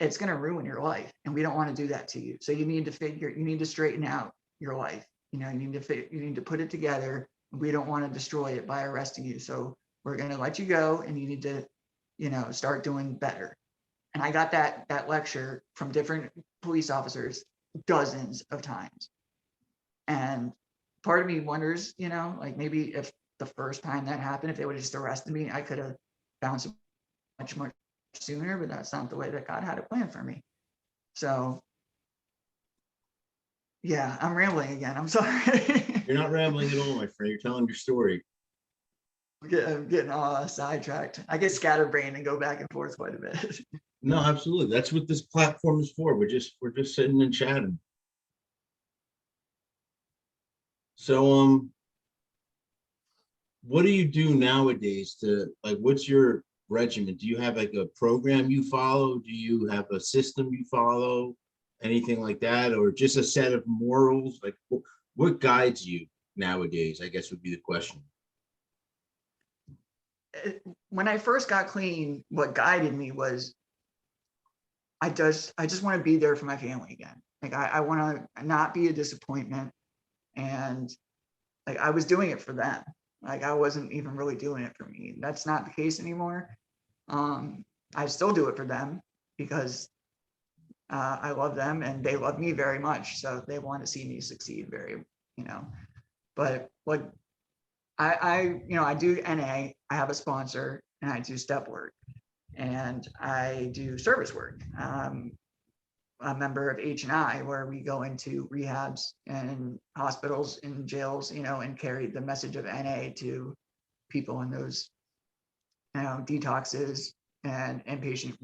it's going to ruin your life, and we don't want to do that to you. So you need to straighten out your life. You know, you need to put it together. We don't want to destroy it by arresting you. So we're going to let you go, and you need to, you know, start doing better. And I got that lecture from different police officers dozens of times. And part of me wonders, you know, like, maybe if the first time that happened, if they would have just arrested me, I could have found some much sooner, but that's not the way that God had it planned for me. So yeah, I'm rambling again. I'm sorry. You're not rambling at all, my friend. You're telling your story. I'm getting all sidetracked. I get scatterbrained and go back and forth quite a bit. No, absolutely. That's what this platform is for. We're just sitting and chatting. So what do you do nowadays to, like, what's your regimen? Do you have like a program you follow? Do you have a system you follow? Anything like that? Or just a set of morals? Like, what guides you nowadays, I guess would be the question. When I first got clean, what guided me was I just want to be there for my family again. Like, I want to not be a disappointment. And like, I was doing it for them. Like, I wasn't even really doing it for me. That's not the case anymore. I still do it for them because I love them and they love me very much. So they want to see me succeed very, you know. But what I do NA, I have a sponsor, and I do step work, and I do service work. A member of H&I, where we go into rehabs and hospitals and jails, and carry the message of NA to people in those, detoxes and inpatient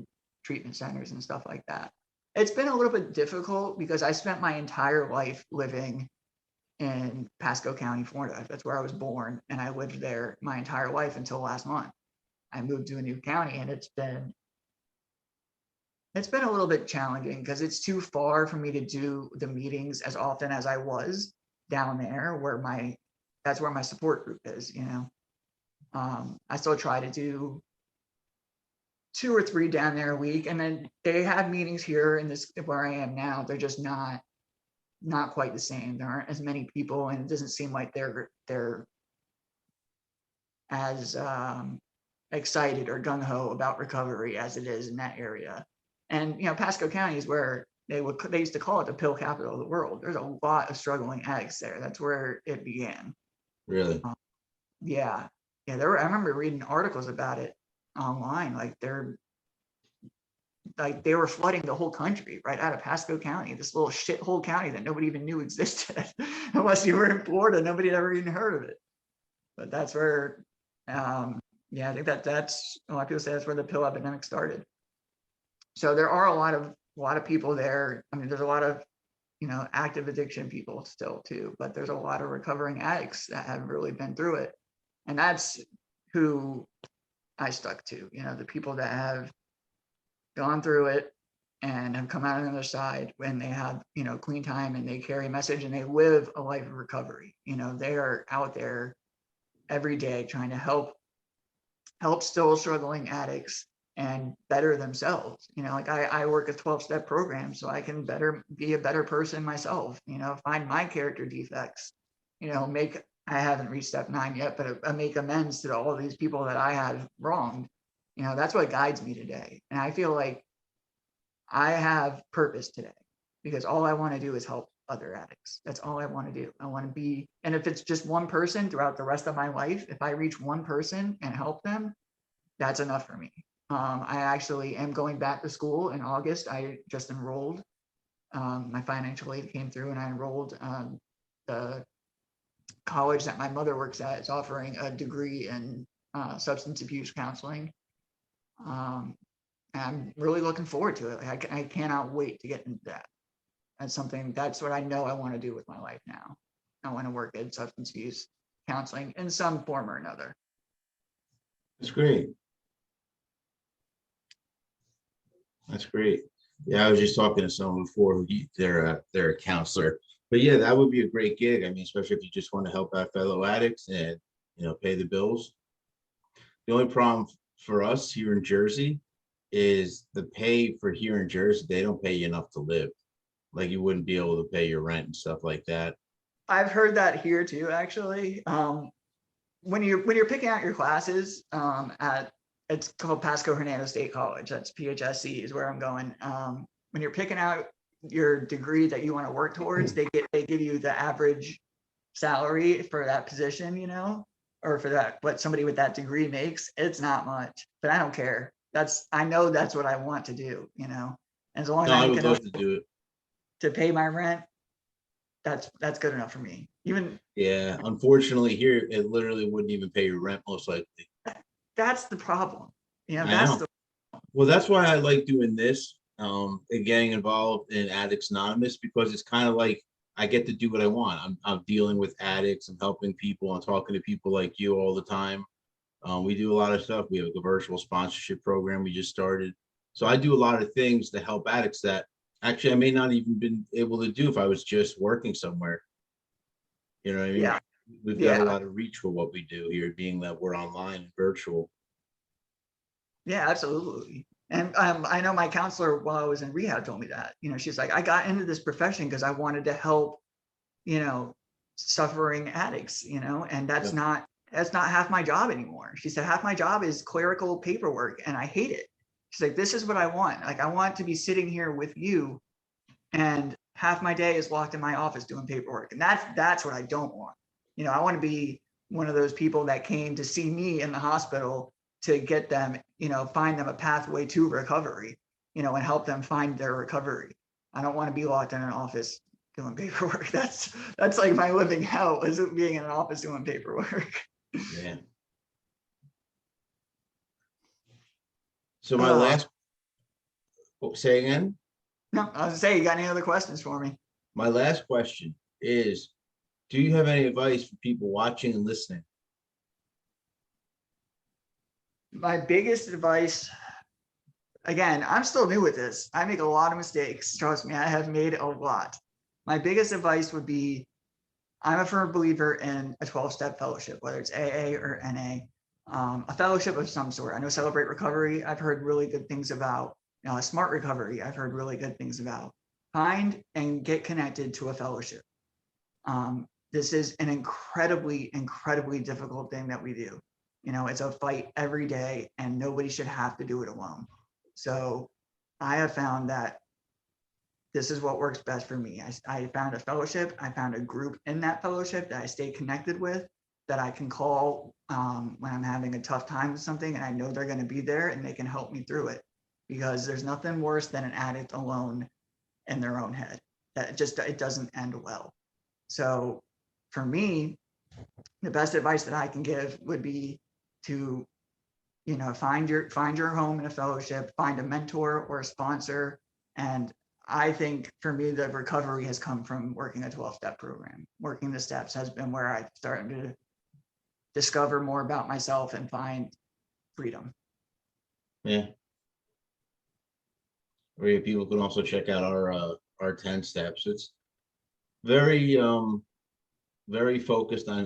treatment centers and stuff like that. It's been a little bit difficult because I spent my entire life living in Pasco County, Florida. That's where I was born, and I lived there my entire life until last month. I moved to a new county, and it's been a little bit challenging because it's too far for me to do the meetings as often as I was down there, that's where my support group is. I still try to do 2 or 3 down there a week, and then they have meetings here in this where I am now. They're just not quite the same. There aren't as many people, and it doesn't seem like they're as excited or gung-ho about recovery as it is in that area. And Pasco County is where they used to call it the pill capital of the world. There's a lot of struggling addicts there. That's where it began. Really? Yeah. I remember reading articles about it online. They were flooding the whole country right out of Pasco County, this little shithole county that nobody even knew existed. Unless you were in Florida, nobody had ever even heard of it. But that's where, I think that's a lot of people say that's where the pill epidemic started. So there are a lot of people there. I mean, there's a lot of, active addiction people still too, but there's a lot of recovering addicts that have really been through it. And that's who I stuck to, the people that have gone through it and have come out on the other side when they have, clean time, and they carry a message, and they live a life of recovery. They are out there every day trying to help still struggling addicts and better themselves. I work a 12-step program so I can be a better person myself, find my character defects, I haven't reached step 9 yet, but make amends to all of these people that I had wronged. That's what guides me today. And I feel like I have purpose today because all I want to do is help other addicts. That's all I want to do. I want to be, and if it's just one person throughout the rest of my life, if I reach one person and help them, that's enough for me. I actually am going back to school in August. I just enrolled. My financial aid came through, and I enrolled. The college that my mother works at is offering a degree in substance abuse counseling. I'm really looking forward to it. I cannot wait to get into that. That's what I know I want to do with my life now. I want to work in substance abuse counseling in some form or another. That's great. That's great. Yeah, I was just talking to someone before they're a counselor. But yeah, that would be a great gig. I mean, especially if you just want to help out fellow addicts and pay the bills. The only problem for us here in Jersey is the pay for here in Jersey. They don't pay you enough to live. Like you wouldn't be able to pay your rent and stuff like that. I've heard that here too, actually. When you're picking out your classes it's called Pasco Hernando State College. That's PHSC is where I'm going. When you're picking out your degree that you want to work towards, they give you the average salary for that position, or for that what somebody with that degree makes. It's not much, but I don't care. I know that's what I want to do, and as long as No, I I make would enough love to do it. to pay my rent, that's good enough for me. Yeah, unfortunately here it literally wouldn't even pay your rent most likely. That's the problem. I That's know. Well, that's why I like doing this and getting involved in Addicts Anonymous, because it's kind of like I get to do what I want. I'm dealing with addicts, I'm helping people, I'm talking to people like you all the time. We do a lot of stuff. We have a virtual sponsorship program we just started. So I do a lot of things to help addicts that actually I may not even been able to do if I was just working somewhere. You know what I mean? Yeah. We've got a lot of reach for what we do here, being that we're online and virtual. Yeah, absolutely. And I know my counselor while I was in rehab told me that, she's like, I got into this profession because I wanted to help, suffering addicts, and that's not half my job anymore. She said, half my job is clerical paperwork and I hate it. She's like, this is what I want. Like, I want to be sitting here with you, and half my day is locked in my office doing paperwork. And that's what I don't want. I want to be one of those people that came to see me in the hospital to get them, find them a pathway to recovery, and help them find their recovery. I don't want to be locked in an office doing paperwork. That's like my living hell, is it being in an office doing paperwork. Yeah. So my last, say again? No, I was gonna say, you got any other questions for me? My last question is, do you have any advice for people watching and listening? My biggest advice, again, I'm still new at this. I make a lot of mistakes. Trust me, I have made a lot. My biggest advice would be, I'm a firm believer in a 12-step fellowship, whether it's AA or NA, a fellowship of some sort. I know Celebrate Recovery, I've heard really good things about. Smart Recovery, I've heard really good things about. Find and get connected to a fellowship. This is an incredibly, incredibly difficult thing that we do. It's a fight every day, and nobody should have to do it alone. So I have found that this is what works best for me. I found a fellowship. I found a group in that fellowship that I stay connected with, that I can call when I'm having a tough time with something, and I know they're going to be there and they can help me through it, because there's nothing worse than an addict alone in their own head. It doesn't end well. So for me, the best advice that I can give would be to, find your home in a fellowship, find a mentor or a sponsor. And I think for me, the recovery has come from working a 12-step program. Working the steps has been where I started to discover more about myself and find freedom. Yeah. Where people can also check out our 10 steps. It's very very focused on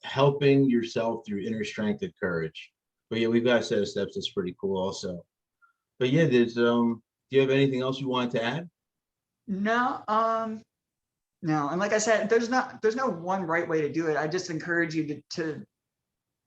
helping yourself through inner strength and courage. But yeah, we've got a set of steps that's pretty cool also. But yeah, there's do you have anything else you wanted to add? No, no. And like I said, there's no one right way to do it. I just encourage you to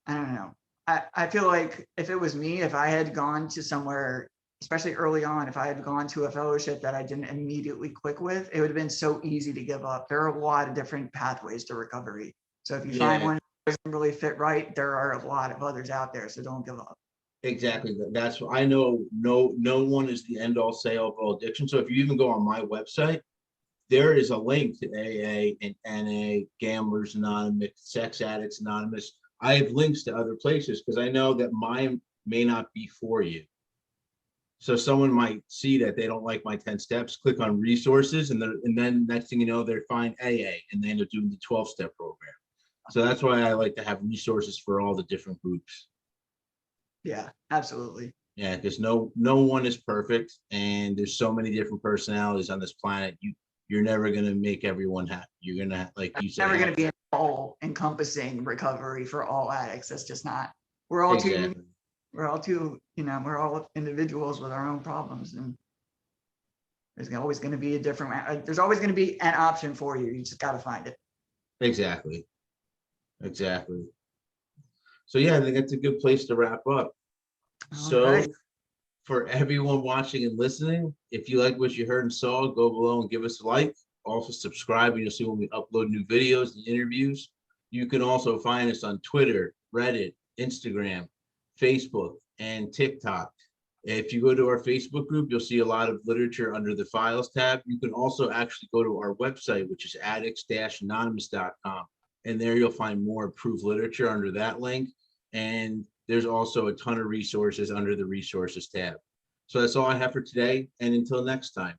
I don't know. I feel like if it was me, if I had gone to somewhere, especially early on, if I had gone to a fellowship that I didn't immediately click with, it would have been so easy to give up. There are a lot of different pathways to recovery. So if you find one that doesn't really fit right, there are a lot of others out there. So don't give up. Exactly. That's what I know. No one is the end all say all of all addiction. So if you even go on my website, there is a link to AA and NA, Gamblers Anonymous, Sex Addicts Anonymous. I have links to other places because I know that mine may not be for you. So someone might see that they don't like my 10 steps, click on resources, and then next thing you know, they find AA and they end up doing the 12-step program. So that's why I like to have resources for all the different groups. Yeah, absolutely. Yeah, because no one is perfect, and there's so many different personalities on this planet. You're never gonna make everyone happy. You're gonna, like you said, never going to be an all-encompassing recovery for all addicts. That's just not. We're all exactly. we're all individuals with our own problems, and there's always going to be there's always going to be an option for you. You just got to find it. Exactly. So yeah, I think that's a good place to wrap up. So right. For everyone watching and listening, if you like what you heard and saw, go below and give us a like. Also subscribe, and you'll see when we upload new videos and interviews. You can also find us on Twitter, Reddit, Instagram, Facebook, and TikTok. If you go to our Facebook group, you'll see a lot of literature under the files tab. You can also actually go to our website, which is addicts-anonymous.com. And there you'll find more approved literature under that link. And there's also a ton of resources under the resources tab. So that's all I have for today. And until next time.